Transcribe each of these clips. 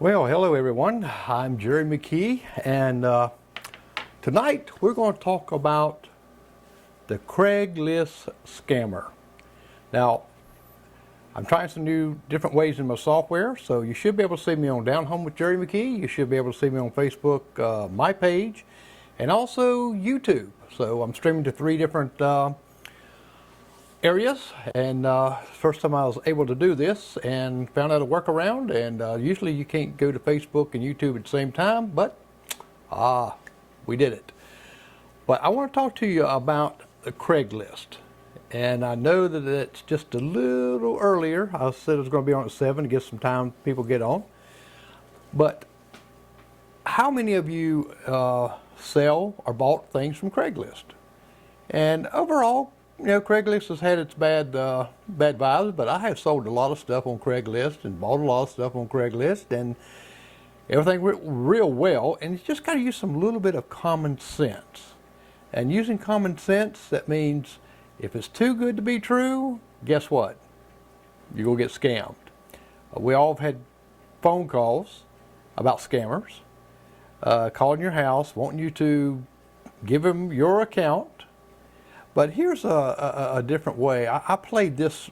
Well, hello everyone. I'm Jerry McKee, and tonight we're going to talk about the Craigslist scammer. Now, I'm trying some new different ways in my software, so you should be able to see me on Down Home with Jerry McKee. You should be able to see me on Facebook, my page, and also YouTube. So I'm streaming to 3 different areas, and first time I was able to do this and found out a workaround. And usually you can't go to Facebook and YouTube at the same time, but we did it. But I want to talk to you about the Craigslist, and I know that it's just a little earlier. I said it was going to be on at 7 to give some time people get on. But how many of you sell or bought things from Craigslist? And overall, you know, Craigslist has had its bad vibes, but I have sold a lot of stuff on Craigslist and bought a lot of stuff on Craigslist, and everything went real well. And you just got to use some little bit of common sense. And using common sense, that means if it's too good to be true, guess what? You're going to get scammed. We all have had phone calls about scammers calling your house, wanting you to give them your account. But here's a different way. I played this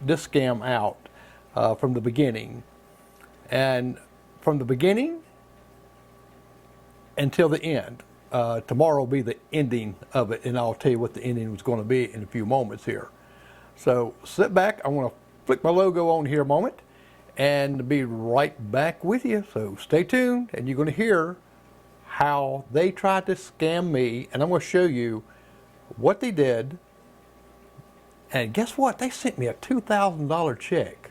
scam out from the beginning. And from the beginning until the end. Tomorrow will be the ending of it, and I'll tell you what the ending was going to be in a few moments here. So sit back. I want to flick my logo on here a moment and be right back with you. So stay tuned, and you're going to hear how they tried to scam me, and I'm going to show you what they did. And guess what? They sent me a $2,000 check.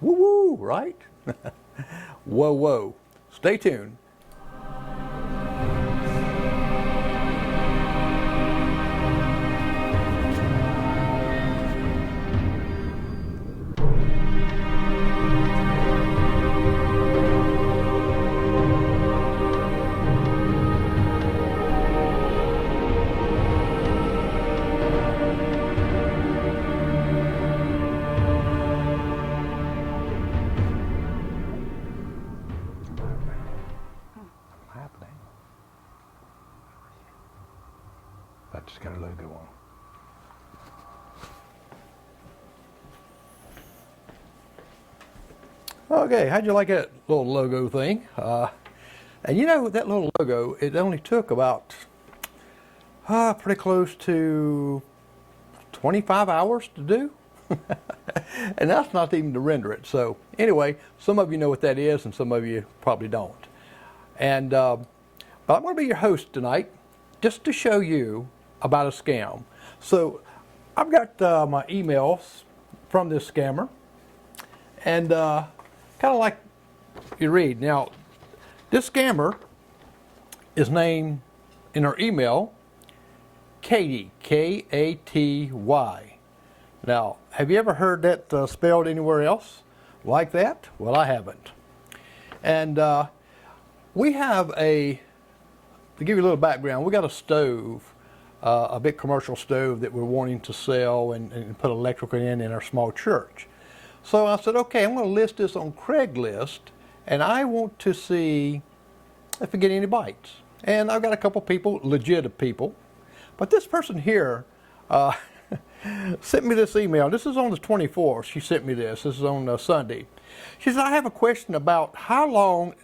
Woo woo, right? Whoa, whoa. Stay tuned. I just got a logo on. Okay, how'd you like that little logo thing? And you know, that little logo, it only took about pretty close to 25 hours to do. And that's not even to render it. So anyway, some of you know what that is, and some of you probably don't. And but I'm going to be your host tonight, just to show you about a scam. So I've got my emails from this scammer, and kind of like you read. Now, this scammer is named in her email Katy, K-A-T-Y. Now, have you ever heard that spelled anywhere else like that? Well, I haven't. And we have to give you a little background, we got a stove, a big commercial stove that we're wanting to sell and put electrical in our small church. So I said, okay, I'm going to list this on Craigslist, and I want to see if we get any bites. And I've got a couple people, legit people, but this person here sent me this email. This is on the 24th. She sent me this. This is on Sunday. She said, I have a question about how long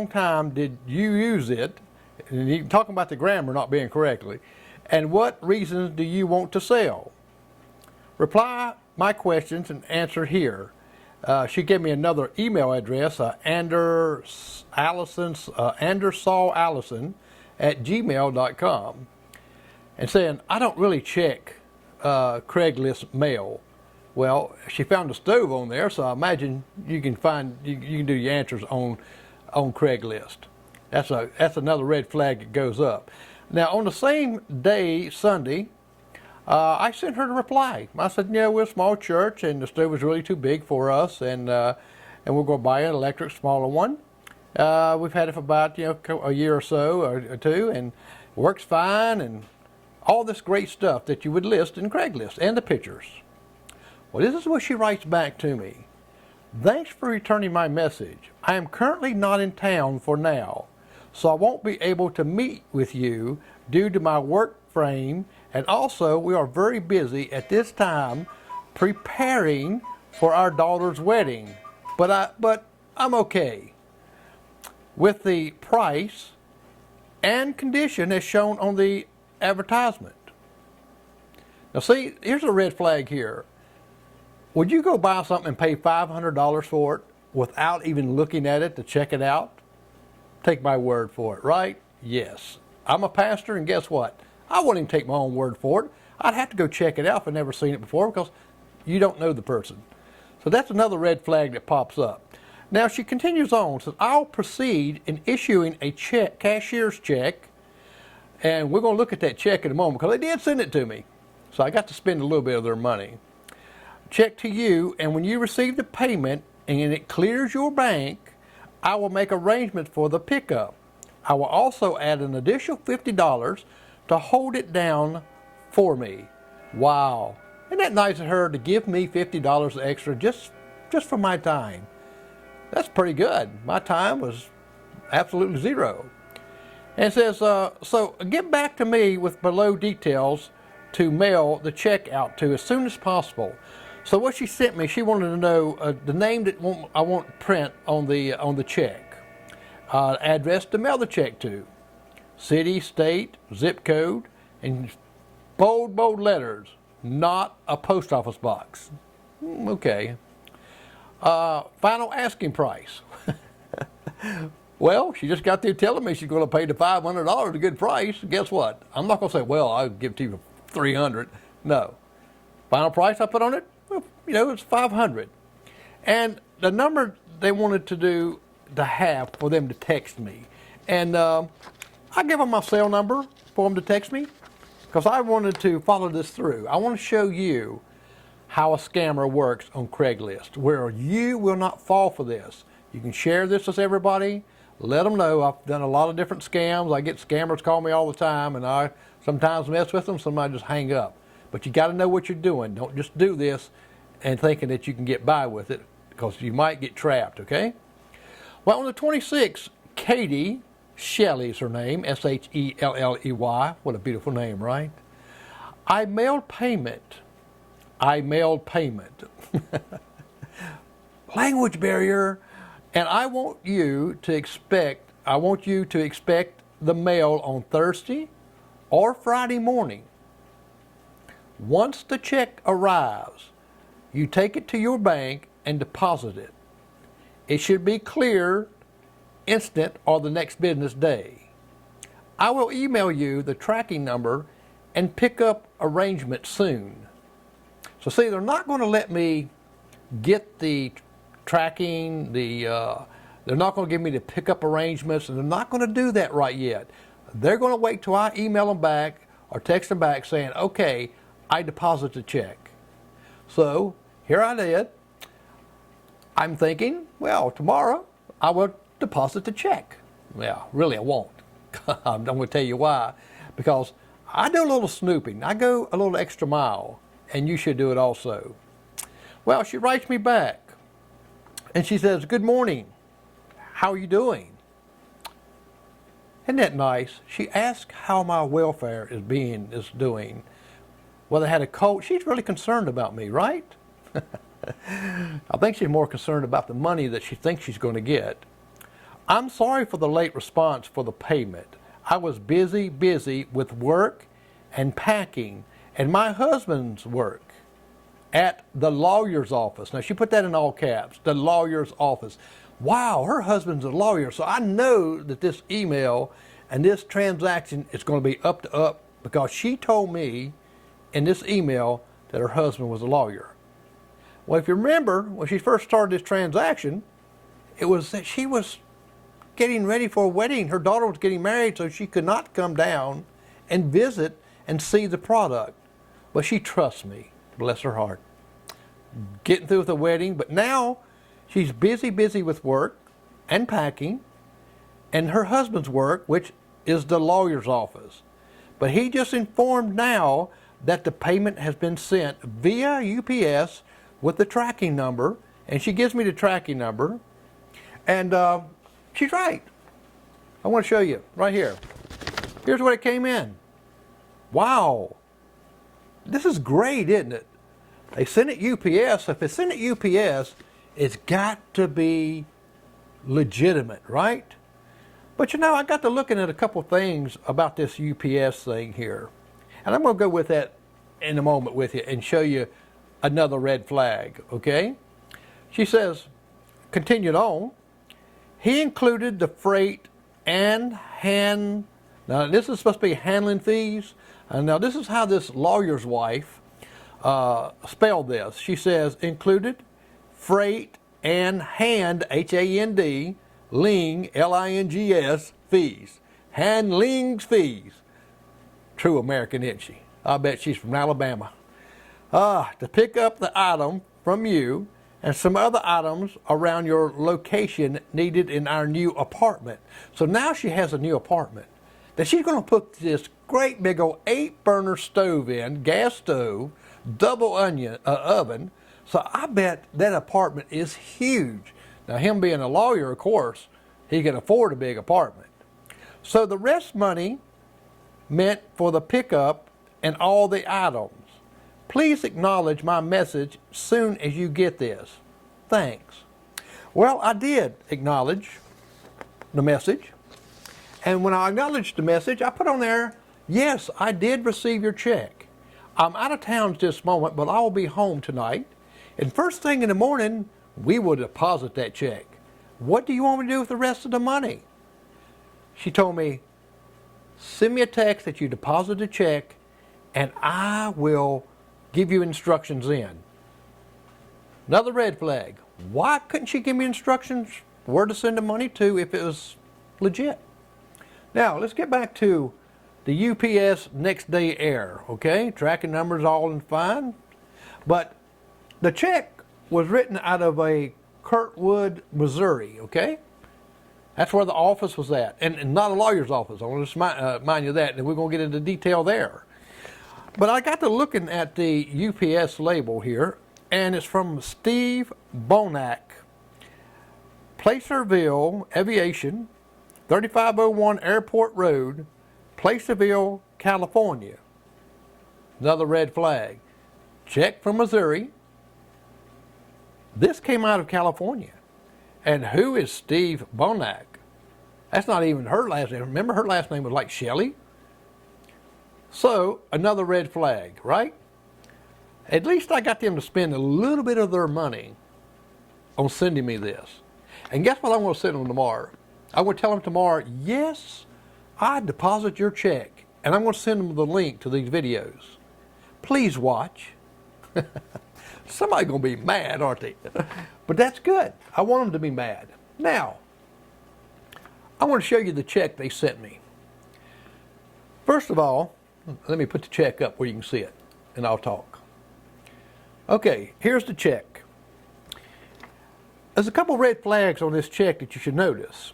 time did you use it? And you can talk about the grammar not being correctly. And what reasons do you want to sell? Reply my questions and answer here. She gave me another email address, andersallallison@gmail.com, and saying, I don't really check Craigslist mail. Well, she found a stove on there, so I imagine you can do your answers on Craigslist. That's another red flag that goes up. Now, on the same day, Sunday, I sent her a reply. I said, yeah, we're a small church, and the stove was really too big for us, and we're going to buy an electric, smaller one. We've had it for about a year or so, or two, and works fine, and all this great stuff that you would list in Craigslist, and the pictures. Well, this is what she writes back to me. Thanks for returning my message. I am currently not in town for now, so I won't be able to meet with you due to my work frame, and also we are very busy at this time preparing for our daughter's wedding. But I'm okay with the price and condition as shown on the advertisement. Now see, here's a red flag here. Would you go buy something and pay $500 for it without even looking at it to check it out? Take my word for it, right? Yes. I'm a pastor, and guess what? I wouldn't even take my own word for it. I'd have to go check it out if I've never seen it before, because you don't know the person. So that's another red flag that pops up. Now she continues on, says, I'll proceed in issuing a check, cashier's check, and we're going to look at that check in a moment, because they did send it to me. So I got to spend a little bit of their money. Check to you, and when you receive the payment and it clears your bank, I will make arrangements for the pickup. I will also add an additional $50 to hold it down for me. Wow. Isn't that nice of her to give me $50 extra just for my time? That's pretty good. My time was absolutely zero. And it says, so get back to me with below details to mail the check out to as soon as possible. So what she sent me, she wanted to know the name that I want print on the check, address to mail the check to, city, state, zip code, and bold letters, not a post office box. Okay. Final asking price. Well, she just got through telling me she's going to pay the $500 a good price. Guess what? I'm not going to say, well, I'll give it to you for $300. No. Final price I put on it, well, it's $500. And the number they wanted to have for them to text me. And I give them my cell number for them to text me, because I wanted to follow this through. I want to show you how a scammer works on Craigslist, where you will not fall for this. You can share this with everybody. Let them know. I've done a lot of different scams. I get scammers call me all the time, and I sometimes mess with them, sometimes I just hang up. But you got to know what you're doing. Don't just do this and thinking that you can get by with it, because you might get trapped, okay? Well, on the 26th, Katie Shelley is her name, S-H-E-L-L-E-Y. What a beautiful name, right? I mailed payment. Language barrier. And I want you to expect the mail on Thursday or Friday morning. Once the check arrives, you take it to your bank and deposit it. It should be cleared instant or the next business day. I will email you the tracking number and pick up arrangement soon. So see, they're not going to let me get the tracking, they're not going to give me the pickup arrangements, and they're not going to do that right yet. They're going to wait till I email them back or text them back saying, okay, I deposit the check. So here I did. I'm thinking, well, tomorrow I will deposit the check. Well, really I won't. I'm going to tell you why. Because I do a little snooping. I go a little extra mile, and you should do it also. Well, she writes me back, and she says, good morning. How are you doing? Isn't that nice? She asked how my welfare is doing. Whether I had a cold. She's really concerned about me, right? I think she's more concerned about the money that she thinks she's going to get. I'm sorry for the late response for the payment. I was busy with work and packing and my husband's work at the lawyer's office. Now she put that in all caps, the lawyer's office. Wow, her husband's a lawyer, so I know that this email and this transaction is going to be up to up, because she told me in this email that her husband was a lawyer. Well, if you remember, when she first started this transaction, it was that she was getting ready for a wedding. Her daughter was getting married, so she could not come down and visit and see the product. But she trusts me, bless her heart. Getting through with the wedding, but now she's busy with work and packing, and her husband's work, which is the lawyer's office. But he just informed now that the payment has been sent via UPS with the tracking number, And she gives me the tracking number. And she's right. I want to show you right here. Here's what it came in. Wow. This is great, isn't it? They sent it UPS. If it's sent it UPS, it's got to be legitimate, right? But you know, I got to looking at a couple things about this UPS thing here. And I'm going to go with that in a moment with you and show you another red flag, okay? She says, continued on, he included the freight and now this is supposed to be handling fees. And now this is how this lawyer's wife spelled this. She says, included freight and H-A-N-D, ling, L-I-N-G-S, fees. Handling's fees. True American, isn't she? I bet she's from Alabama. To pick up the item from you and some other items around your location needed in our new apartment. So now she has a new apartment that she's going to put this great big old 8-burner stove in, gas stove, double oven. So I bet that apartment is huge. Now him being a lawyer, of course, he can afford a big apartment. So the rest money meant for the pickup and all the items. Please acknowledge my message soon as you get this. Thanks. Well, I did acknowledge the message. And when I acknowledged the message, I put on there, yes, I did receive your check. I'm out of town at this moment, but I will be home tonight. And first thing in the morning, we will deposit that check. What do you want me to do with the rest of the money? She told me, send me a text that you deposit the check, and I will give you instructions in. Another red flag. Why couldn't she give me instructions where to send the money to if it was legit? Now, let's get back to the UPS next day error, okay? Tracking numbers all fine. But the check was written out of a Kirkwood, Missouri, okay? That's where the office was at. And not a lawyer's office. I want to mind you that, and we're going to get into detail there. But I got to looking at the UPS label here, and it's from Steve Bonack, Placerville Aviation, 3501 Airport Road, Placerville, California. Another red flag. Check from Missouri. This came out of California. And who is Steve Bonack? That's not even her last name. Remember, her last name was like Shelley? So, another red flag, right? At least I got them to spend a little bit of their money on sending me this. And guess what I'm going to send them tomorrow? I'm going to tell them tomorrow, yes, I deposit your check. And I'm going to send them the link to these videos. Please watch. Somebody's going to be mad, aren't they? But that's good. I want them to be mad. Now, I want to show you the check they sent me. First of all, let me put the check up where you can see it, and I'll talk. Okay, here's the check. There's a couple red flags on this check that you should notice.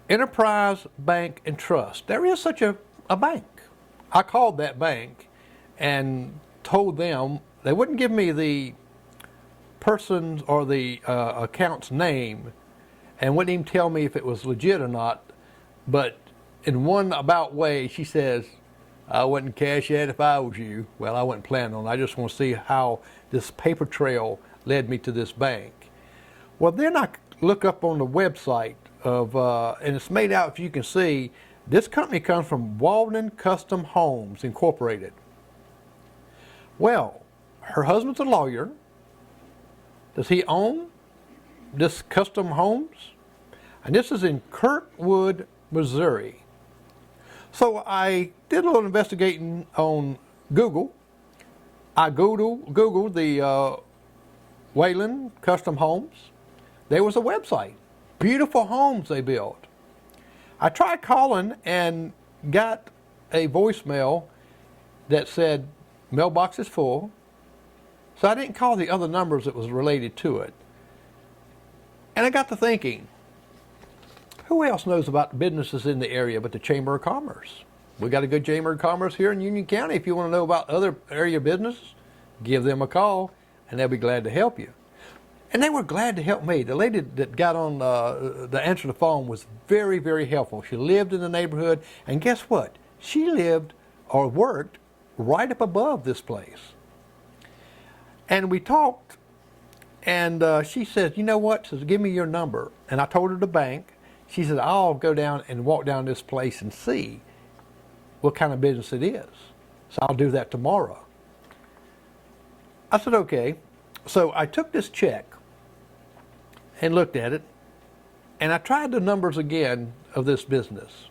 Enterprise Bank and Trust. There is such a bank. I called that bank and told them they wouldn't give me the person's or the account's name and wouldn't even tell me if it was legit or not. But in one about way, she says, I wouldn't cash that if I was you. Well, I wasn't planning on it. I just want to see how this paper trail led me to this bank. Well, then I look up on the website of, and it's made out, if you can see, this company comes from Walden Custom Homes Incorporated. Well, her husband's a lawyer. Does he own this custom homes? And this is in Kirkwood, Missouri. So I did a little investigating on Google. I Googled the Wayland Custom Homes. There was a website. Beautiful homes they built. I tried calling and got a voicemail that said mailbox is full. So I didn't call the other numbers that was related to it. And I got to thinking, who else knows about businesses in the area but the Chamber of Commerce? We got a good Chamber of Commerce here in Union County. If you want to know about other area businesses, give them a call, and they'll be glad to help you. And they were glad to help me. The lady that got on the answer the phone was very, very helpful. She lived in the neighborhood, and guess what? She lived or worked right up above this place. And we talked, and she says, you know what? She says, give me your number. And I told her the bank. She said, I'll go down and walk down this place and see what kind of business it is. So I'll do that tomorrow. I said, okay. So I took this check and looked at it, and I tried the numbers again of this business.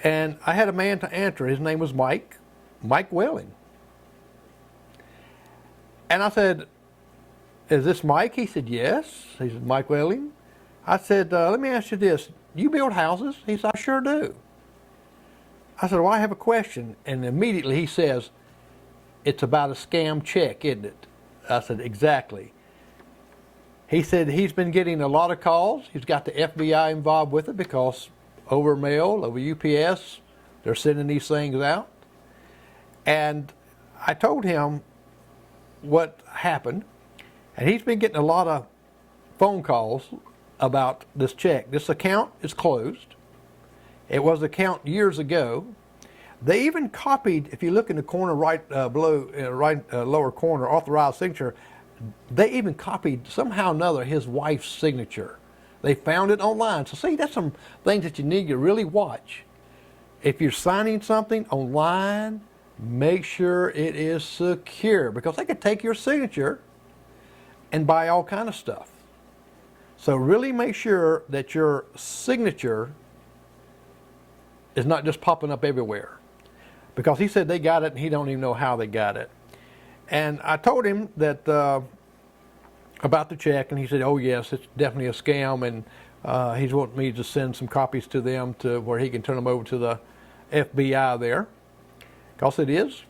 And I had a man to answer. His name was Mike Welling. And I said, is this Mike? He said, yes. He said, Mike Welling. I said, let me ask you this. You build houses? He said, I sure do. I said, well, I have a question. And immediately he says, it's about a scam check, isn't it? I said, exactly. He said he's been getting a lot of calls. He's got the FBI involved with it because over mail, over UPS, they're sending these things out. And I told him what happened, and he's been getting a lot of phone calls about this check. This account is closed. It was an account years ago. They even copied, if you look in the corner right below, lower corner, authorized signature, they even copied somehow or another his wife's signature. They found it online. So see, that's some things that you need to really watch. If you're signing something online, make sure it is secure, because they could take your signature and buy all kind of stuff. So really make sure that your signature is not just popping up everywhere, because he said they got it and he don't even know how they got it. And I told him that about the check, and he said, oh yes, it's definitely a scam, and he's wanting me to send some copies to them to where he can turn them over to the FBI there, because it is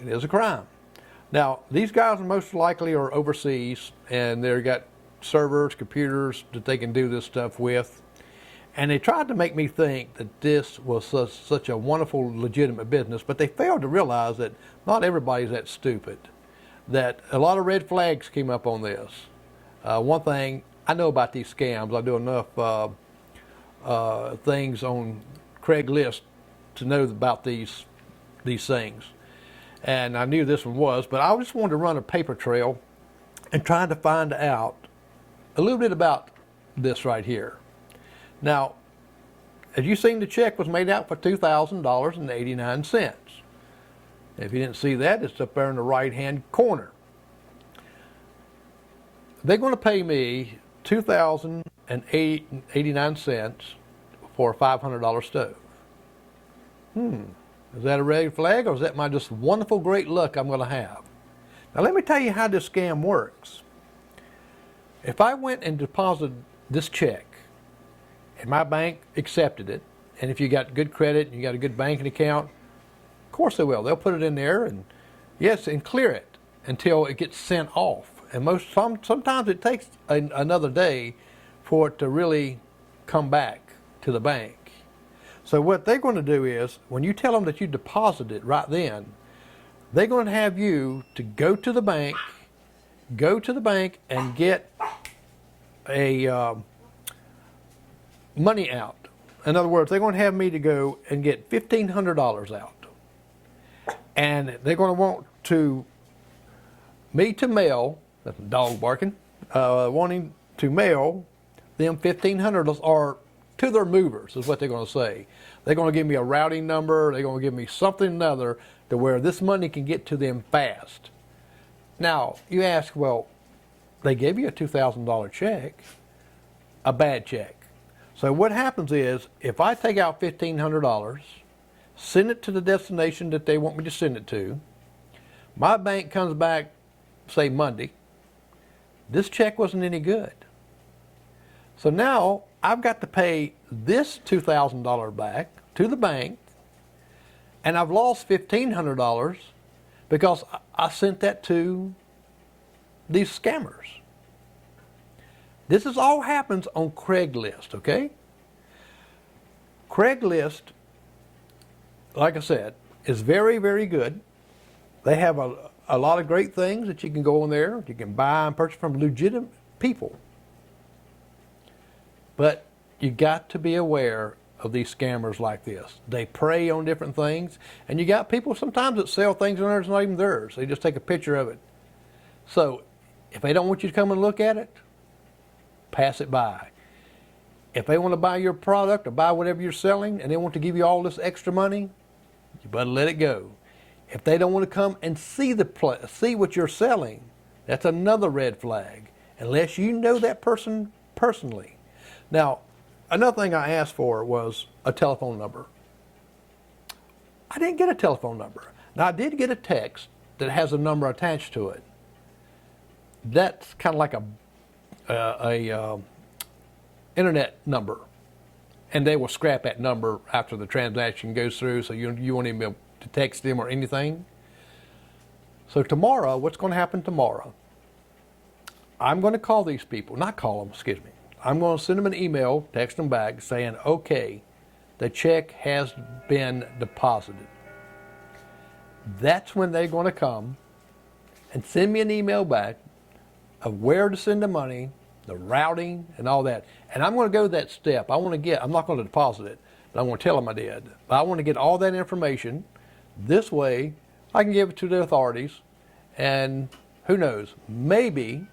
a crime. Now, these guys most likely are overseas, and they've got servers, computers that they can do this stuff with. And they tried to make me think that this was such a wonderful, legitimate business, but they failed to realize that not everybody's that stupid, that a lot of red flags came up on this. One thing, I know about these scams. I do enough things on Craigslist to know about these things. And I knew this one was, but I just wanted to run a paper trail and try to find out a little bit about this right here. Now, as you seen, the check was made out for $2,000.89. If you didn't see that, it's up there in the right-hand corner. They're going to pay me $2,089 for a $500 stove. Is that a red flag, or is that my just wonderful, great luck I'm going to have? Now, let me tell you how this scam works. If I went and deposited this check, and my bank accepted it, and if you got good credit and you got a good banking account, of course they will. They'll put it in there and yes, and clear it until it gets sent off. And sometimes it takes another day for it to really come back to the bank. So what they're going to do is, when you tell them that you deposited it right then, they're going to have you to go to the bank and get a money out. In other words, they're going to have me to go and get $1,500 out. And they're going to want me to mail, that's a dog barking, wanting to mail them $1,500 or to their movers is what they're going to say. They're going to give me a routing number. They're going to give me something or other to where this money can get to them fast. Now, you ask, well, they gave you a $2,000 check, a bad check. So what happens is, if I take out $1,500, send it to the destination that they want me to send it to, my bank comes back, say Monday, this check wasn't any good. So now I've got to pay this $2,000 back to the bank, and I've lost $1,500 because I sent that to these scammers. This all happens on Craigslist, okay? Craigslist, like I said, is very, very good. They have a lot of great things that you can go on there. You can buy and purchase from legitimate people. But you got to be aware of these scammers like this. They prey on different things, and you got people sometimes that sell things on there that's not even theirs. They just take a picture of it. So if they don't want you to come and look at it, pass it by. If they want to buy your product or buy whatever you're selling and they want to give you all this extra money, you better let it go. If they don't want to come and see what you're selling, that's another red flag, unless you know that person personally. Now, another thing I asked for was a telephone number. I didn't get a telephone number. Now, I did get a text that has a number attached to it. That's kind of like a internet number, and they will scrap that number after the transaction goes through, so you won't even be able to text them or anything. So tomorrow, what's going to happen tomorrow? I'm going to call these people, not call them, excuse me. I'm going to send them an email, text them back saying, okay, the check has been deposited. That's when they're going to come and send me an email back of where to send the money, the routing, and all that. And I'm going to go that step. I'm not going to deposit it, but I'm going to tell them I did. But I want to get all that information. This way, I can give it to the authorities, and who knows, maybe,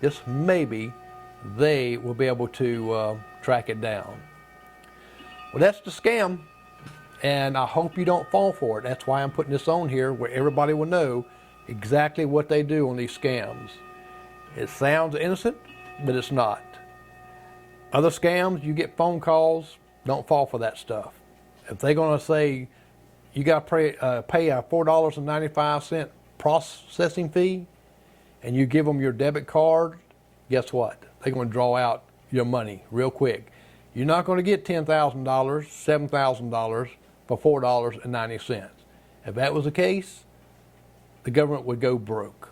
just maybe, they will be able to track it down. Well, that's the scam, and I hope you don't fall for it. That's why I'm putting this on here, where everybody will know exactly what they do on these scams. It sounds innocent, but it's not. Other scams, you get phone calls, don't fall for that stuff. If they're going to say you got to pay a $4.95 processing fee, and you give them your debit card, guess what? They're going to draw out your money real quick. You're not going to get $10,000, $7,000 for $4.90. If that was the case, the government would go broke.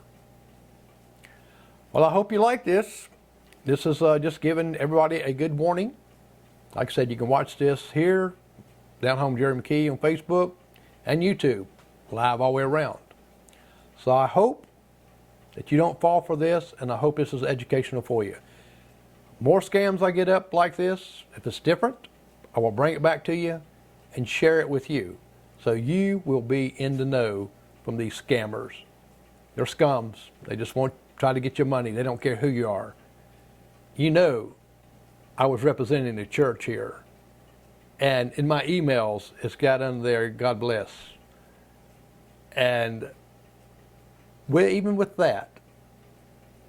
Well, I hope you like this. This is just giving everybody a good warning. Like I said, you can watch this here, Down Home Jerry McKee on Facebook and YouTube, live all the way around. So I hope that you don't fall for this, and I hope this is educational for you. More scams I get up like this, if it's different, I will bring it back to you and share it with you, so you will be in the know from these scammers. They're scums. They just want to try to get your money. They don't care who you are. You know, I was representing the church here, and in my emails, it's got under there, God bless. And even with that,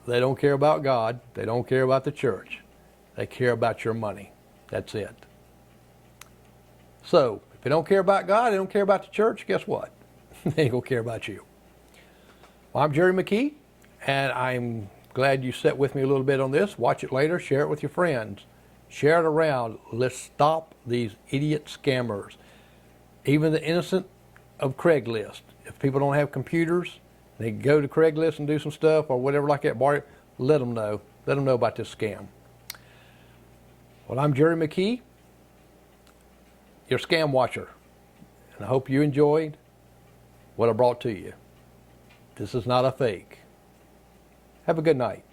they don't care about God. They don't care about the church. They care about your money. That's it. So, if they don't care about God, they don't care about the church, guess what? They ain't going to care about you. Well, I'm Jerry McKee, and I'm glad you sat with me a little bit on this. Watch it later. Share it with your friends. Share it around. Let's stop these idiot scammers. Even the innocent of Craigslist. If people don't have computers, they go to Craigslist and do some stuff or whatever like that. Let them know. Let them know about this scam. Well, I'm Jerry McKee, your scam watcher. And I hope you enjoyed what I brought to you. This is not a fake. Have a good night.